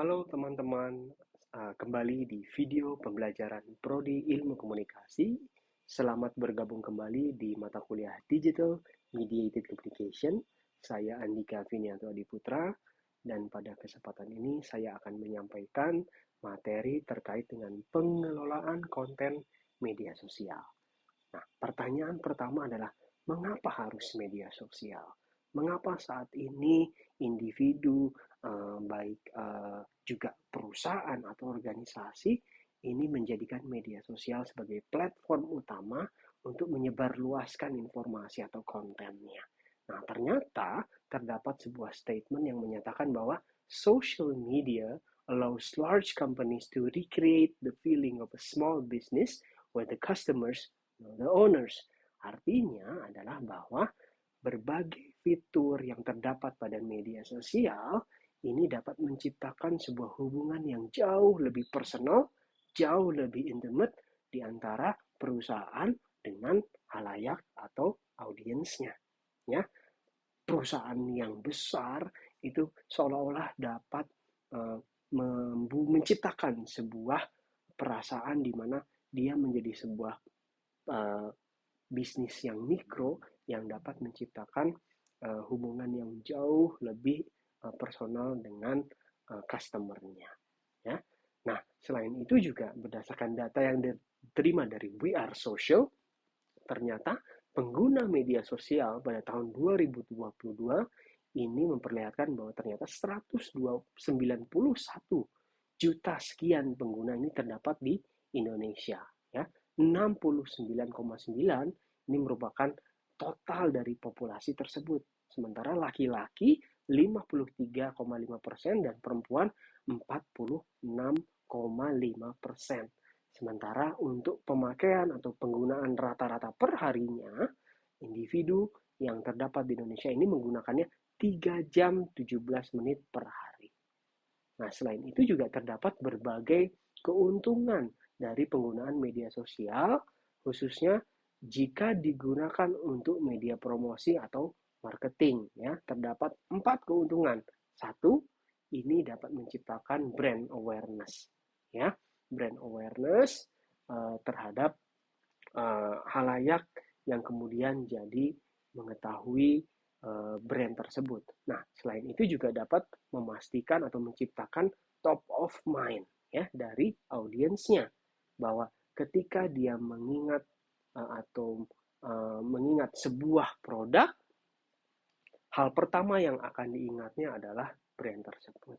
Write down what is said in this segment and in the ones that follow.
Halo teman-teman, kembali di video pembelajaran Prodi Ilmu Komunikasi. Selamat bergabung kembali di mata kuliah Digital Mediated Communication. Saya Andika Vinianto Adiputra, dan pada kesempatan ini saya akan menyampaikan materi terkait dengan pengelolaan konten media sosial. Nah, pertanyaan pertama adalah, mengapa harus media sosial? Mengapa saat ini individu, baik juga perusahaan atau organisasi, ini menjadikan media sosial sebagai platform utama untuk menyebarluaskan informasi atau kontennya? Nah, ternyata terdapat sebuah statement yang menyatakan bahwa social media allows large companies to recreate the feeling of a small business where the customers the owners. Artinya adalah bahwa berbagai fitur yang terdapat pada media sosial ini dapat menciptakan sebuah hubungan yang jauh lebih personal, jauh lebih intimate di antara perusahaan dengan halayak atau audiensnya. Ya, perusahaan yang besar itu seolah-olah dapat uh, menciptakan sebuah perasaan di mana dia menjadi sebuah uh, bisnis yang mikro yang dapat menciptakan hubungan yang jauh lebih personal dengan customer-nya. Ya. Nah, selain itu juga berdasarkan data yang diterima dari We Are Social, ternyata pengguna media sosial pada tahun 2022 ini memperlihatkan bahwa ternyata 191 juta sekian pengguna ini terdapat di Indonesia. Ya, 69,9 ini merupakan total dari populasi tersebut. Sementara laki-laki 53,5% dan perempuan 46,5%. Sementara untuk pemakaian atau penggunaan rata-rata per harinya, individu yang terdapat di Indonesia ini menggunakannya 3 jam 17 menit per hari. Nah, selain itu juga terdapat berbagai keuntungan dari penggunaan media sosial, khususnya jika digunakan untuk media promosi atau marketing. Ya, terdapat 4 keuntungan. Satu, ini dapat menciptakan brand awareness. Ya, brand awareness terhadap halayak yang kemudian jadi mengetahui brand tersebut. Nah, selain itu juga dapat memastikan atau menciptakan top of mind ya dari audiensnya, bahwa ketika dia mengingat atau mengingat sebuah produk, hal pertama yang akan diingatnya adalah brand tersebut.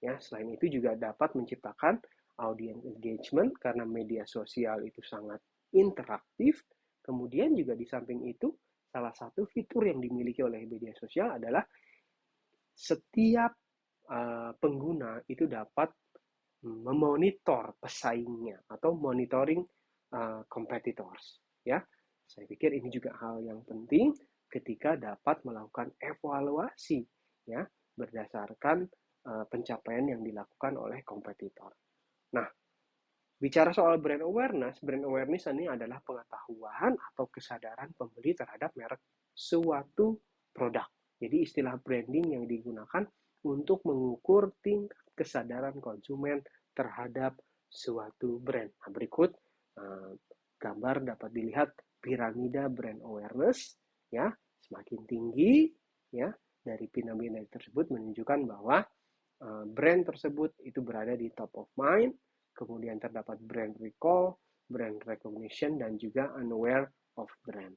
Ya, selain itu juga dapat menciptakan audience engagement karena media sosial itu sangat interaktif. Kemudian juga di samping itu, salah satu fitur yang dimiliki oleh media sosial adalah setiap pengguna itu dapat memonitor pesaingnya atau monitoring competitors. Ya, saya pikir ini juga hal yang penting ketika dapat melakukan evaluasi ya berdasarkan pencapaian yang dilakukan oleh kompetitor. Nah, bicara soal brand awareness ini adalah pengetahuan atau kesadaran pembeli terhadap merek suatu produk. Jadi istilah branding yang digunakan untuk mengukur tingkat kesadaran konsumen terhadap suatu brand. Nah, berikut gambar dapat dilihat piramida brand awareness ya, semakin tinggi ya dari piramida tersebut menunjukkan bahwa brand tersebut itu berada di top of mind, kemudian terdapat brand recall, brand recognition, dan juga unaware of brand.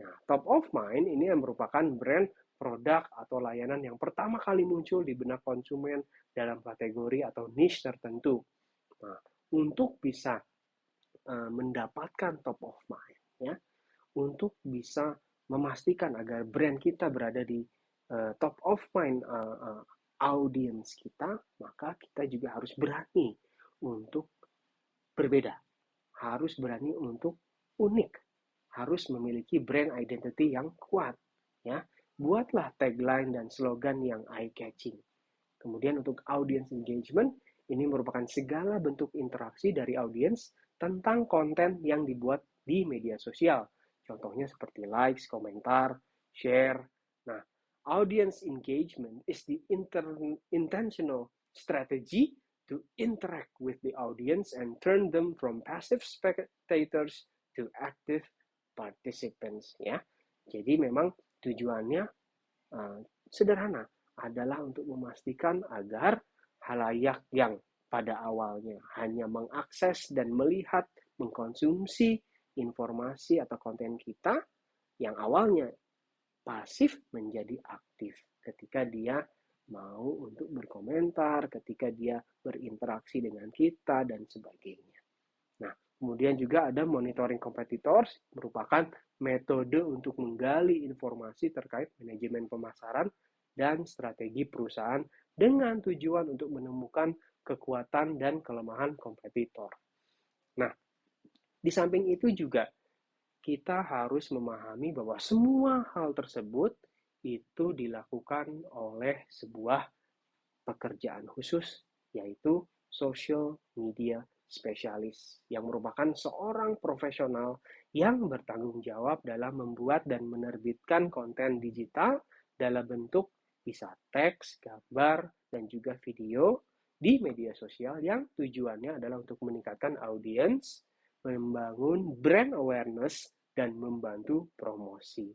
Nah, top of mind ini yang merupakan brand, produk, atau layanan yang pertama kali muncul di benak konsumen dalam kategori atau niche tertentu. Nah, untuk bisa mendapatkan top of mind, ya, untuk bisa memastikan agar brand kita berada di top of mind audience kita, maka kita juga harus berani untuk berbeda, harus berani untuk unik, harus memiliki brand identity yang kuat. Ya, buatlah tagline dan slogan yang eye-catching. Kemudian untuk audience engagement, ini merupakan segala bentuk interaksi dari audiens tentang konten yang dibuat di media sosial. Contohnya seperti likes, komentar, share. Nah, audience engagement is the intentional strategy to interact with the audience and turn them from passive spectators to active participants, ya. Jadi memang tujuannya sederhana, adalah untuk memastikan agar halayak yang pada awalnya hanya mengakses dan melihat, mengkonsumsi informasi atau konten kita, yang awalnya pasif menjadi aktif ketika dia mau untuk berkomentar, ketika dia berinteraksi dengan kita, dan sebagainya. Nah, kemudian juga ada monitoring competitors, merupakan metode untuk menggali informasi terkait manajemen pemasaran dan strategi perusahaan dengan tujuan untuk menemukan kekuatan dan kelemahan kompetitor. Nah, di samping itu juga kita harus memahami bahwa semua hal tersebut itu dilakukan oleh sebuah pekerjaan khusus, yaitu social media specialist, yang merupakan seorang profesional yang bertanggung jawab dalam membuat dan menerbitkan konten digital dalam bentuk bisa teks, gambar, dan juga video di media sosial yang tujuannya adalah untuk meningkatkan audiens, membangun brand awareness, dan membantu promosi.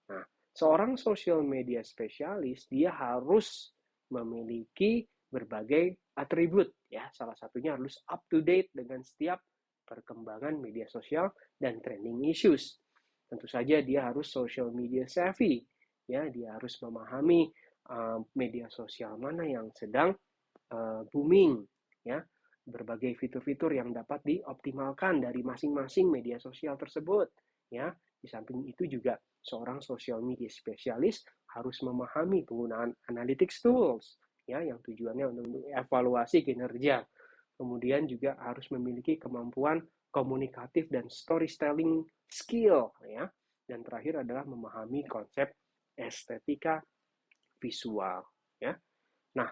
Nah, seorang social media spesialis, dia harus memiliki berbagai atribut, ya. Salah satunya harus up to date dengan setiap perkembangan media sosial dan trending issues. Tentu saja dia harus social media savvy, ya. Dia harus memahami media sosial mana yang sedang booming, ya. Berbagai fitur-fitur yang dapat dioptimalkan dari masing-masing media sosial tersebut, ya. Di samping itu juga seorang social media spesialis harus memahami penggunaan analytics tools, ya, yang tujuannya untuk evaluasi kinerja. Kemudian juga harus memiliki kemampuan komunikatif dan storytelling skill, ya. Dan terakhir adalah memahami konsep estetika visual, ya. Nah,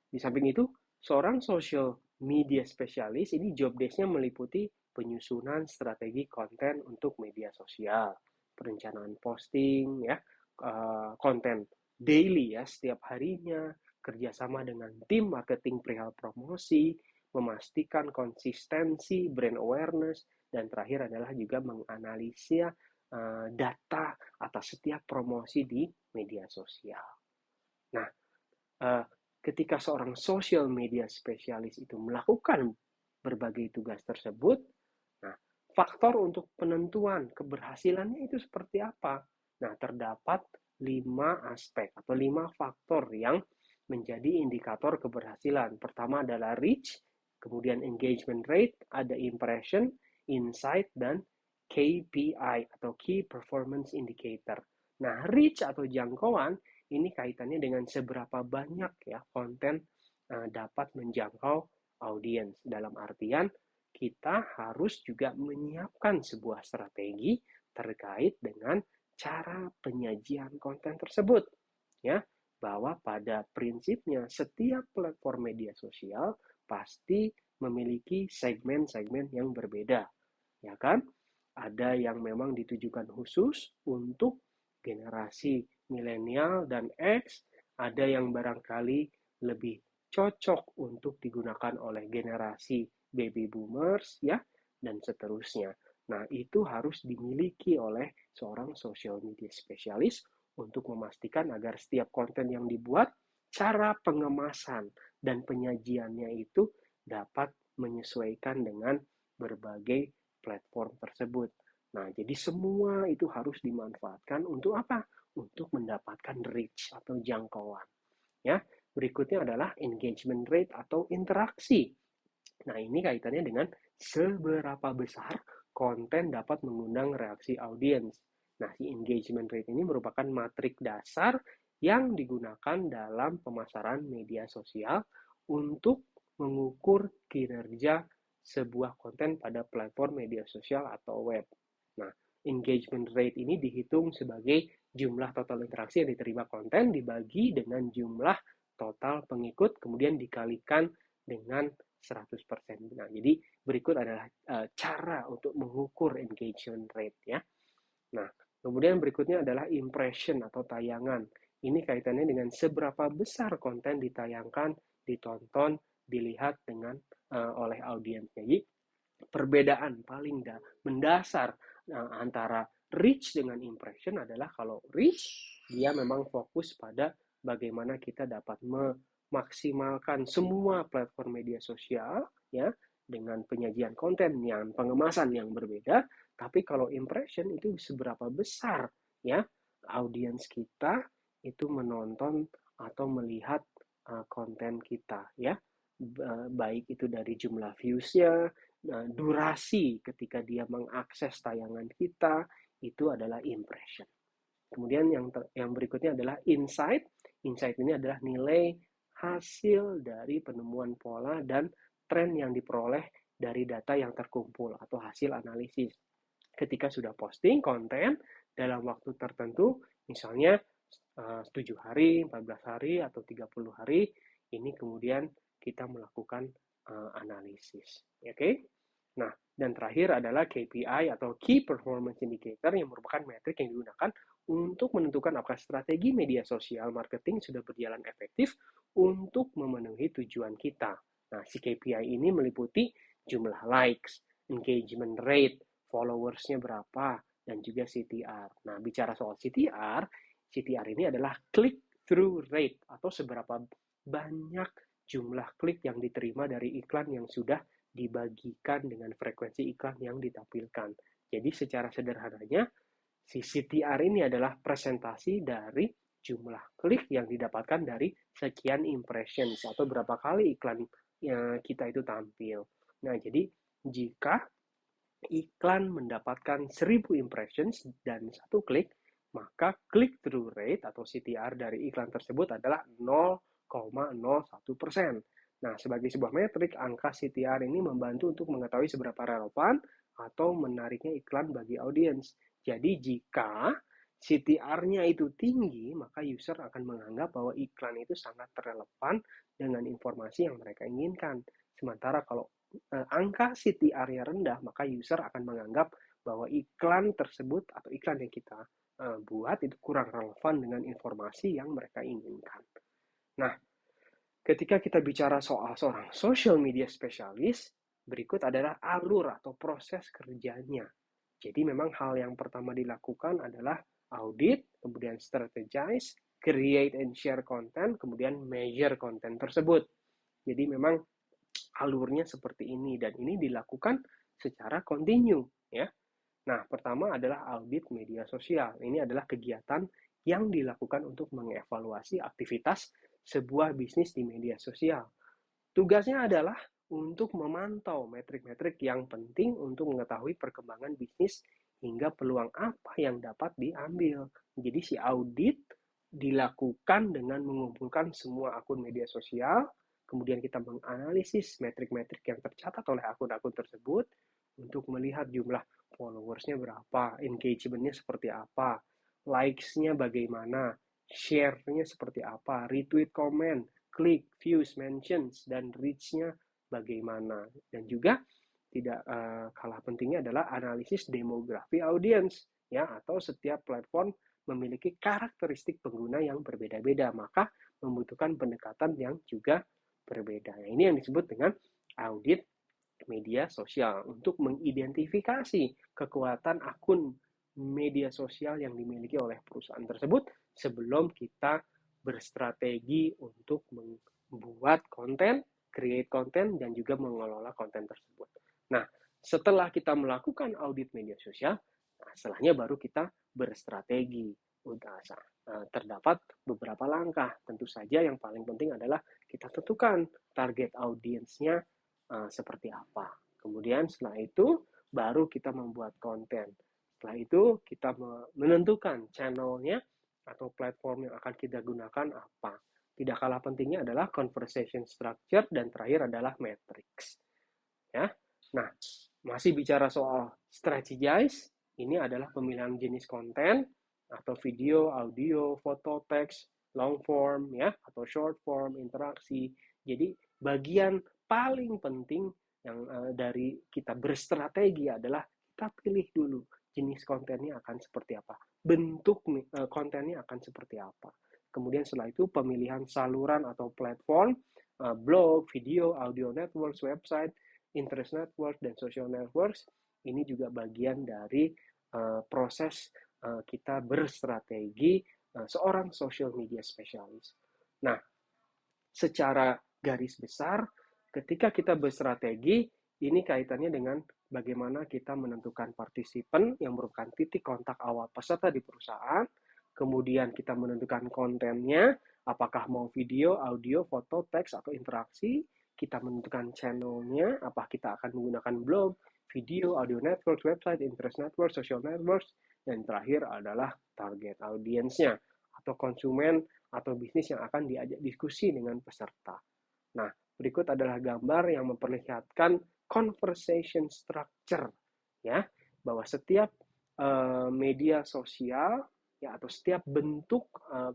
di samping itu, seorang social media spesialis ini job desk-nya meliputi penyusunan strategi konten untuk media sosial, perencanaan posting, ya, konten daily, ya, setiap harinya, kerjasama dengan tim marketing perihal promosi, memastikan konsistensi brand awareness, dan terakhir adalah juga menganalisa data atas setiap promosi di media sosial. Nah, ketika seorang social media spesialis itu melakukan berbagai tugas tersebut, nah, faktor untuk penentuan keberhasilannya itu seperti apa? Nah, terdapat 5 aspek atau 5 faktor yang menjadi indikator keberhasilan. Pertama adalah reach, kemudian engagement rate, ada impression, insight, dan KPI atau Key Performance Indicator. Nah, reach atau jangkauan ini kaitannya dengan seberapa banyak, ya, konten dapat menjangkau audiens. Dalam artian kita harus juga menyiapkan sebuah strategi terkait dengan cara penyajian konten tersebut, ya, bahwa pada prinsipnya setiap platform media sosial pasti memiliki segmen-segmen yang berbeda, ya kan? Ada yang memang ditujukan khusus untuk generasi milenial dan X, ada yang barangkali lebih cocok untuk digunakan oleh generasi baby boomers, ya, dan seterusnya. Nah, itu harus dimiliki oleh seorang social media spesialis untuk memastikan agar setiap konten yang dibuat, cara pengemasan dan penyajiannya itu dapat menyesuaikan dengan berbagai platform tersebut. Nah, jadi semua itu harus dimanfaatkan untuk apa? Untuk mendapatkan reach atau jangkauan. Ya, berikutnya adalah engagement rate atau interaksi. Nah, ini kaitannya dengan seberapa besar konten dapat mengundang reaksi audiens. Nah, si engagement rate ini merupakan matrik dasar yang digunakan dalam pemasaran media sosial untuk mengukur kinerja sebuah konten pada platform media sosial atau web. Nah, engagement rate ini dihitung sebagai jumlah total interaksi yang diterima konten dibagi dengan jumlah total pengikut, kemudian dikalikan dengan 100%. Nah, jadi berikut adalah cara untuk mengukur engagement rate, ya. Nah, kemudian berikutnya adalah impression atau tayangan. Ini kaitannya dengan seberapa besar konten ditayangkan ditonton, dilihat oleh audiensnya. Jadi perbedaan paling mendasar antara reach dengan impression adalah kalau reach dia memang fokus pada bagaimana kita dapat memaksimalkan semua platform media sosial ya dengan penyajian konten yang pengemasan yang berbeda, tapi kalau impression itu seberapa besar ya audiens kita itu menonton atau melihat konten kita ya, baik itu dari jumlah views-nya, durasi ketika dia mengakses tayangan kita, itu adalah impression. Kemudian yang berikutnya adalah insight. Insight ini adalah nilai hasil dari penemuan pola dan tren yang diperoleh dari data yang terkumpul atau hasil analisis. Ketika sudah posting konten dalam waktu tertentu, misalnya 7 hari, 14 hari, atau 30 hari, ini kemudian kita melakukan analisis. Oke? Nah, dan terakhir adalah KPI atau Key Performance Indicator yang merupakan metrik yang digunakan untuk menentukan apakah strategi media sosial marketing sudah berjalan efektif untuk memenuhi tujuan kita. Nah, si KPI ini meliputi jumlah likes, engagement rate, followers-nya berapa, dan juga CTR. Nah, bicara soal CTR ini adalah click-through rate atau seberapa banyak jumlah klik yang diterima dari iklan yang sudah dibagikan dengan frekuensi iklan yang ditampilkan. Jadi secara sederhananya, si CTR ini adalah presentasi dari jumlah klik yang didapatkan dari sekian impressions atau berapa kali iklan kita itu tampil. Nah, jadi jika iklan mendapatkan 1000 impressions dan 1 klik, maka click-through rate atau CTR dari iklan tersebut adalah 0,01%. Nah, sebagai sebuah metrik, angka CTR ini membantu untuk mengetahui seberapa relevan atau menariknya iklan bagi audiens. Jadi, jika CTR-nya itu tinggi, maka user akan menganggap bahwa iklan itu sangat relevan dengan informasi yang mereka inginkan. Sementara kalau angka CTR-nya rendah, maka user akan menganggap bahwa iklan tersebut atau iklan yang kita buat itu kurang relevan dengan informasi yang mereka inginkan. Nah, ketika kita bicara soal seorang social media spesialis, berikut adalah alur atau proses kerjanya. Jadi memang hal yang pertama dilakukan adalah audit, kemudian strategize, create and share content, kemudian measure konten tersebut. Jadi memang alurnya seperti ini dan ini dilakukan secara kontinu ya. Nah, pertama adalah audit media sosial. Ini adalah kegiatan yang dilakukan untuk mengevaluasi aktivitas sebuah bisnis di media sosial. Tugasnya adalah untuk memantau metrik-metrik yang penting untuk mengetahui perkembangan bisnis hingga peluang apa yang dapat diambil. Jadi si audit dilakukan dengan mengumpulkan semua akun media sosial, kemudian kita menganalisis metrik-metrik yang tercatat oleh akun-akun tersebut untuk melihat jumlah followersnya berapa, engagement-nya seperti apa, likes-nya bagaimana, share-nya seperti apa, retweet, comment, klik, views, mentions, dan reach-nya bagaimana. Dan juga tidak kalah pentingnya adalah analisis demografi audiens ya, atau setiap platform memiliki karakteristik pengguna yang berbeda-beda, maka membutuhkan pendekatan yang juga berbeda. Nah, ini yang disebut dengan audit media sosial untuk mengidentifikasi kekuatan akun media sosial yang dimiliki oleh perusahaan tersebut sebelum kita berstrategi untuk membuat konten, create konten, dan juga mengelola konten tersebut. Nah, setelah kita melakukan audit media sosial, nah, setelahnya baru kita berstrategi. Terdapat beberapa langkah. Tentu saja yang paling penting adalah kita tentukan target audiensnya seperti apa. Kemudian setelah itu baru kita membuat konten. Setelah itu kita menentukan channelnya atau platform yang akan kita gunakan apa. Tidak kalah pentingnya adalah conversation structure dan terakhir adalah metrics. Ya. Nah, masih bicara soal strategize, ini adalah pemilihan jenis konten atau video, audio, foto, teks, long form ya atau short form, interaksi. Jadi bagian paling penting yang dari kita berstrategi adalah kita pilih dulu jenis kontennya akan seperti apa, bentuk kontennya akan seperti apa. Kemudian setelah itu pemilihan saluran atau platform blog, video, audio networks, website, interest network, dan social networks. Ini juga bagian dari proses kita berstrategi seorang social media specialist. Nah, secara garis besar, ketika kita berstrategi, ini kaitannya dengan bagaimana kita menentukan partisipan yang merupakan titik kontak awal peserta di perusahaan, kemudian kita menentukan kontennya, apakah mau video, audio, foto, teks, atau interaksi, kita menentukan channelnya, apa kita akan menggunakan blog, video, audio network, website, interest network, social networks, dan terakhir adalah target audiensnya atau konsumen atau bisnis yang akan diajak diskusi dengan peserta. Nah, berikut adalah gambar yang memperlihatkan conversation structure, ya, bahwa setiap media sosial ya atau setiap bentuk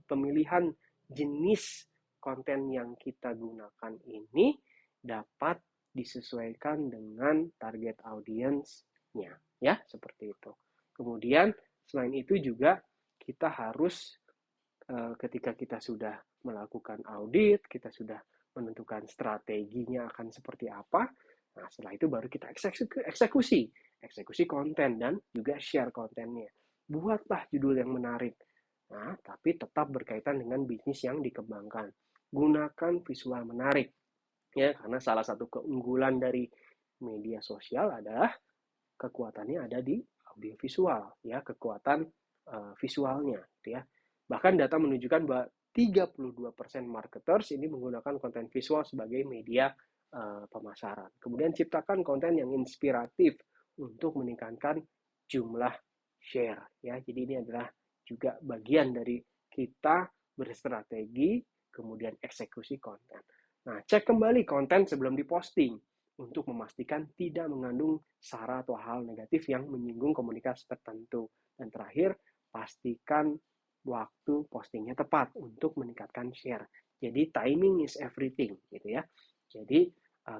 pemilihan jenis konten yang kita gunakan ini dapat disesuaikan dengan target audiensnya, ya, seperti itu. Kemudian selain itu juga kita harus ketika kita sudah melakukan audit, kita sudah menentukan strateginya akan seperti apa. Nah, setelah itu baru kita eksekusi konten dan juga share kontennya. Buatlah judul yang menarik. Nah, tapi tetap berkaitan dengan bisnis yang dikembangkan. Gunakan visual menarik. Ya, karena salah satu keunggulan dari media sosial adalah kekuatannya ada di audiovisual, ya, kekuatan visualnya, gitu ya. Bahkan data menunjukkan bahwa 32% marketers ini menggunakan konten visual sebagai media pemasaran. Kemudian ciptakan konten yang inspiratif untuk meningkatkan jumlah share, ya. Jadi ini adalah juga bagian dari kita berstrategi, kemudian eksekusi konten. Nah, cek kembali konten sebelum diposting untuk memastikan tidak mengandung sara atau hal negatif yang menyinggung komunitas tertentu. Dan terakhir, pastikan waktu postingnya tepat untuk meningkatkan share. Jadi timing is everything, gitu ya. Jadi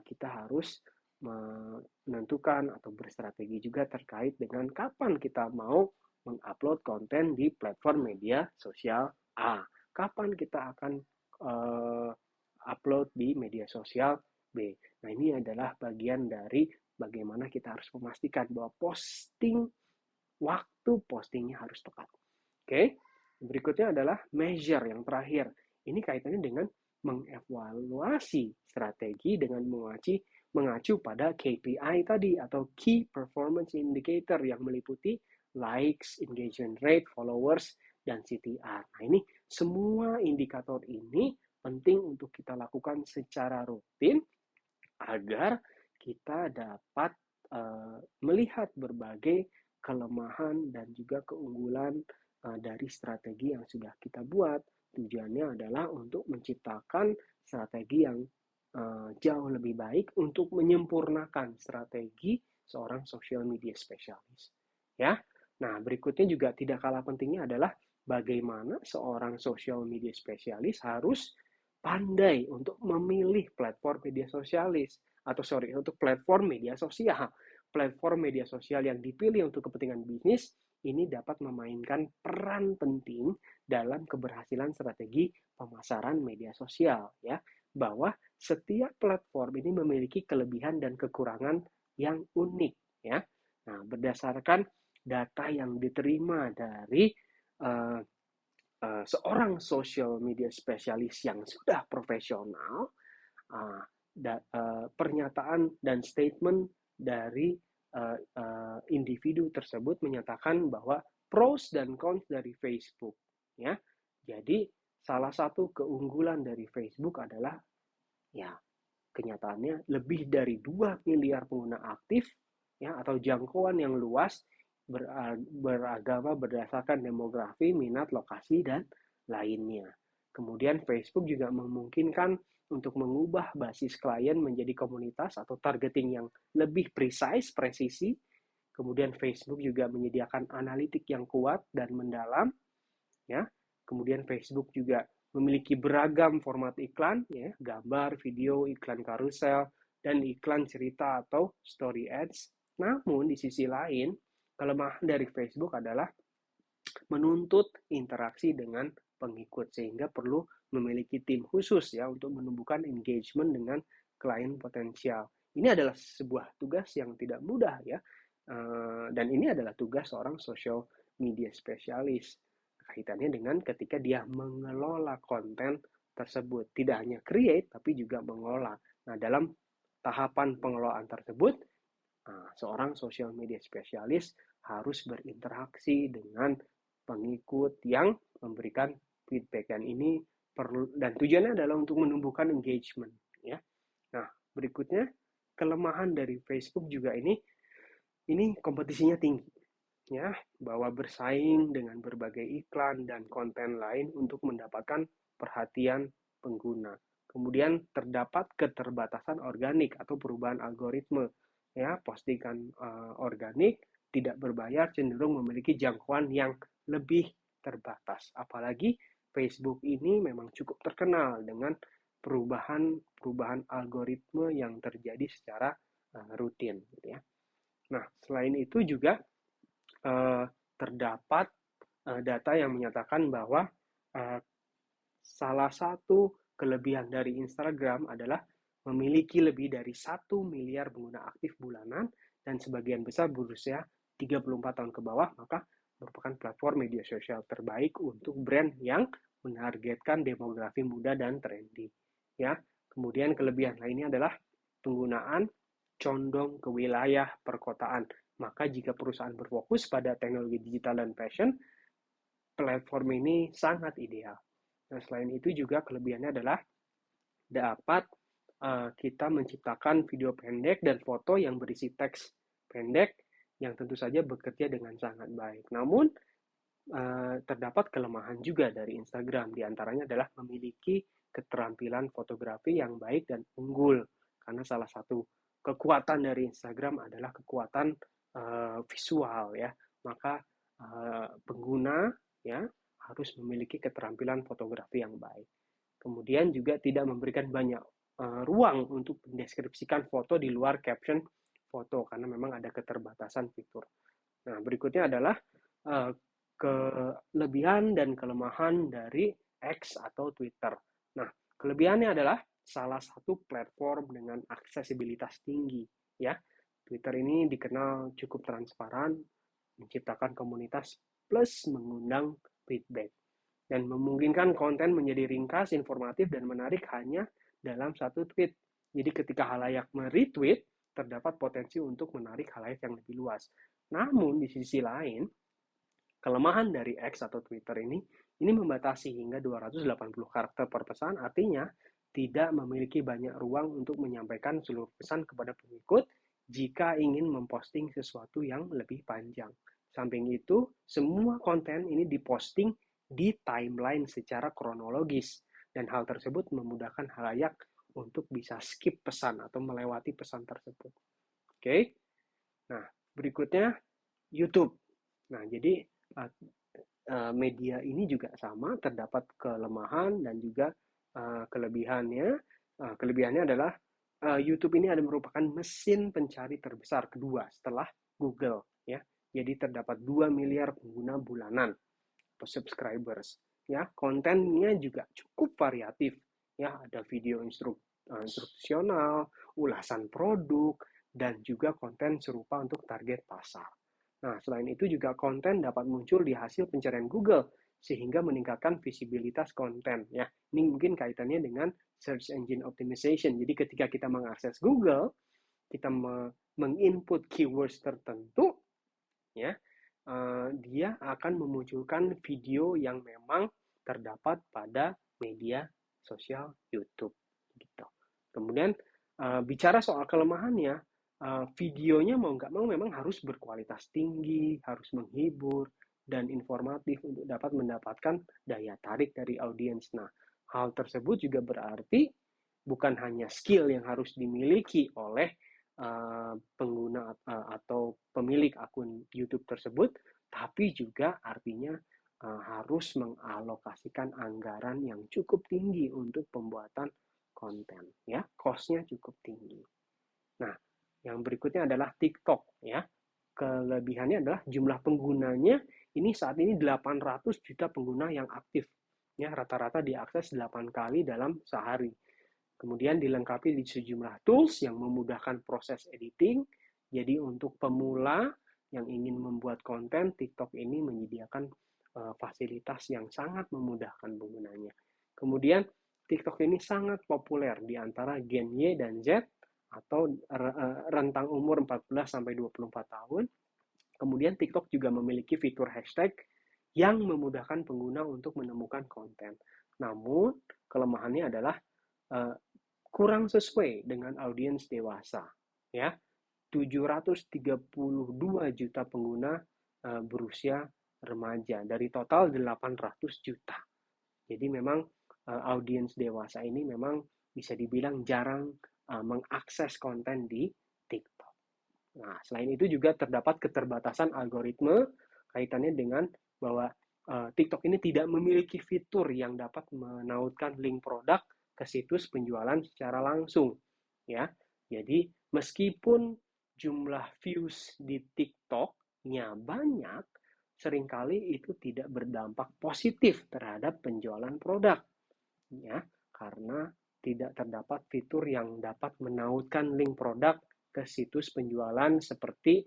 kita harus menentukan atau berstrategi juga terkait dengan kapan kita mau mengupload konten di platform media sosial A. Kapan kita akan upload di media sosial B. Nah, ini adalah bagian dari bagaimana kita harus memastikan bahwa waktu postingnya harus tepat. Oke, berikutnya adalah measure yang terakhir. Ini kaitannya dengan mengevaluasi strategi dengan mengacu pada KPI tadi atau Key Performance Indicator yang meliputi likes, engagement rate, followers, dan CTR. Nah, ini semua indikator ini penting untuk kita lakukan secara rutin agar kita dapat melihat berbagai kelemahan dan juga keunggulan dari strategi yang sudah kita buat. Tujuannya adalah untuk menciptakan strategi yang jauh lebih baik untuk menyempurnakan strategi seorang social media specialist. Ya. Nah, berikutnya juga tidak kalah pentingnya adalah bagaimana seorang social media specialist harus pandai untuk memilih platform media sosialis untuk platform media sosial. Platform media sosial yang dipilih untuk kepentingan bisnis ini dapat memainkan peran penting dalam keberhasilan strategi pemasaran media sosial, ya. Bahwa setiap platform ini memiliki kelebihan dan kekurangan yang unik, ya. Nah, berdasarkan data yang diterima dari seorang social media spesialis yang sudah profesional, pernyataan dan statement dari individu tersebut menyatakan bahwa pros dan cons dari Facebook, ya. Jadi salah satu keunggulan dari Facebook adalah, ya, kenyataannya lebih dari 2 miliar pengguna aktif, ya, atau jangkauan yang luas, beragama berdasarkan demografi, minat, lokasi, dan lainnya. Kemudian Facebook juga memungkinkan untuk mengubah basis klien menjadi komunitas atau targeting yang lebih presisi. Kemudian Facebook juga menyediakan analitik yang kuat dan mendalam, ya. Kemudian Facebook juga memiliki beragam format iklan, ya, gambar, video, iklan karusel, dan iklan cerita atau story ads. Namun di sisi lain, kelemahan dari Facebook adalah menuntut interaksi dengan pengikut, sehingga perlu memiliki tim khusus ya untuk menumbuhkan engagement dengan klien potensial. Ini adalah sebuah tugas yang tidak mudah ya, dan ini adalah tugas seorang social media spesialis. Kaitannya dengan ketika dia mengelola konten tersebut, tidak hanya create tapi juga mengelola. Nah, dalam tahapan pengelolaan tersebut, seorang social media spesialis harus berinteraksi dengan pengikut yang memberikan feedback, dan ini dan tujuannya adalah untuk menumbuhkan engagement ya. Nah, berikutnya kelemahan dari Facebook juga ini kompetisinya tinggi ya, bahwa bersaing dengan berbagai iklan dan konten lain untuk mendapatkan perhatian pengguna. Kemudian terdapat keterbatasan organik atau perubahan algoritma ya, postingan organik tidak berbayar cenderung memiliki jangkauan yang lebih terbatas. Apalagi Facebook ini memang cukup terkenal dengan perubahan algoritma yang terjadi secara rutin gitu ya. Nah, selain itu juga terdapat data yang menyatakan bahwa salah satu kelebihan dari Instagram adalah memiliki lebih dari 1 miliar pengguna aktif bulanan dan sebagian besar berusia 34 tahun ke bawah, maka merupakan platform media sosial terbaik untuk brand yang menargetkan demografi muda dan trendy. Ya, kemudian kelebihan lainnya adalah penggunaan condong ke wilayah perkotaan. Maka jika perusahaan berfokus pada teknologi digital dan fashion, platform ini sangat ideal. Nah, selain itu juga kelebihannya adalah dapat kita menciptakan video pendek dan foto yang berisi teks pendek yang tentu saja bekerja dengan sangat baik. Namun, terdapat kelemahan juga dari Instagram, diantaranya adalah memiliki keterampilan fotografi yang baik dan unggul, karena salah satu kekuatan dari Instagram adalah kekuatan visual ya, maka pengguna ya harus memiliki keterampilan fotografi yang baik. Kemudian juga tidak memberikan banyak ruang untuk mendeskripsikan foto di luar caption foto karena memang ada keterbatasan fitur. Nah, berikutnya adalah kelebihan dan kelemahan dari X atau Twitter. Nah, kelebihannya adalah salah satu platform dengan aksesibilitas tinggi ya. Twitter ini dikenal cukup transparan, menciptakan komunitas plus mengundang feedback dan memungkinkan konten menjadi ringkas, informatif, dan menarik hanya dalam satu tweet. Jadi ketika halayak meretweet, terdapat potensi untuk menarik halayak yang lebih luas. Namun di sisi lain, kelemahan dari X atau Twitter ini membatasi hingga 280 karakter per pesan, artinya tidak memiliki banyak ruang untuk menyampaikan seluruh pesan kepada pengikut jika ingin memposting sesuatu yang lebih panjang. Samping itu, semua konten ini diposting di timeline secara kronologis, dan hal tersebut memudahkan halayak untuk bisa skip pesan atau melewati pesan tersebut. Oke, nah berikutnya YouTube. Nah, jadi media ini juga sama, terdapat kelemahan dan juga kelebihannya. Kelebihannya adalah YouTube ini merupakan mesin pencari terbesar kedua setelah Google ya. Jadi terdapat 2 miliar pengguna bulanan atau subscribers ya. Kontennya juga cukup variatif ya, ada video instruksional, ulasan produk, dan juga konten serupa untuk target pasar. Nah, selain itu juga konten dapat muncul di hasil pencarian Google sehingga meningkatkan visibilitas konten ya. Ini mungkin kaitannya dengan search engine optimization. Jadi ketika kita mengakses Google, kita menginput keywords tertentu ya, dia akan memunculkan video yang memang terdapat pada media sosial YouTube gitu. Kemudian bicara soal kelemahannya, videonya mau nggak mau memang harus berkualitas tinggi, harus menghibur dan informatif untuk dapat mendapatkan daya tarik dari audiens. Nah, hal tersebut juga berarti bukan hanya skill yang harus dimiliki oleh pengguna atau pemilik akun YouTube tersebut, tapi juga artinya harus mengalokasikan anggaran yang cukup tinggi untuk pembuatan konten ya, cost-nya cukup tinggi. Nah, yang berikutnya adalah TikTok ya. Kelebihannya adalah jumlah penggunanya ini saat ini 800 juta pengguna yang aktif Ya, rata-rata diakses 8 kali dalam sehari. Kemudian dilengkapi di sejumlah tools yang memudahkan proses editing. Jadi untuk pemula yang ingin membuat konten, TikTok ini menyediakan fasilitas yang sangat memudahkan penggunanya. Kemudian TikTok ini sangat populer di antara Gen Y dan Z atau rentang umur 14 sampai 24 tahun. Kemudian TikTok juga memiliki fitur hashtag yang memudahkan pengguna untuk menemukan konten. Namun kelemahannya adalah uh, kurang sesuai dengan audiens dewasa. Ya, 732 juta pengguna berusia remaja dari total 800 juta. Jadi memang audiens dewasa ini memang bisa dibilang jarang mengakses konten di TikTok. Nah, selain itu juga terdapat keterbatasan algoritma kaitannya dengan bahwa TikTok ini tidak memiliki fitur yang dapat menautkan link produk ke situs penjualan secara langsung, ya. Jadi meskipun jumlah views di TikTok-nya banyak, seringkali itu tidak berdampak positif terhadap penjualan produk, ya, karena tidak terdapat fitur yang dapat menautkan link produk ke situs penjualan seperti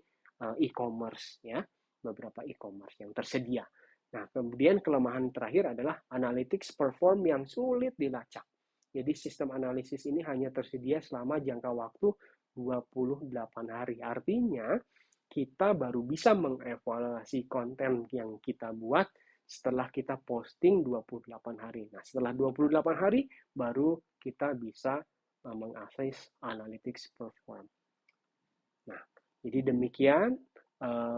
e-commerce, ya, beberapa e-commerce yang tersedia. Nah, kemudian kelemahan terakhir adalah analytics perform yang sulit dilacak. Jadi sistem analisis ini hanya tersedia selama jangka waktu 28 hari. Artinya, kita baru bisa mengevaluasi konten yang kita buat setelah kita posting 28 hari. Nah, setelah 28 hari baru kita bisa mengakses analytics perform. Nah, jadi demikian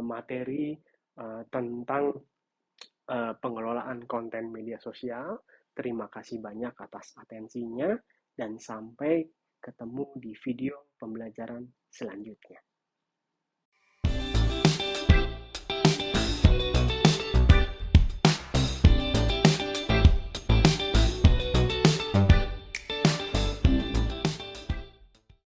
materi tentang pengelolaan konten media sosial. Terima kasih banyak atas atensinya dan sampai ketemu di video pembelajaran selanjutnya.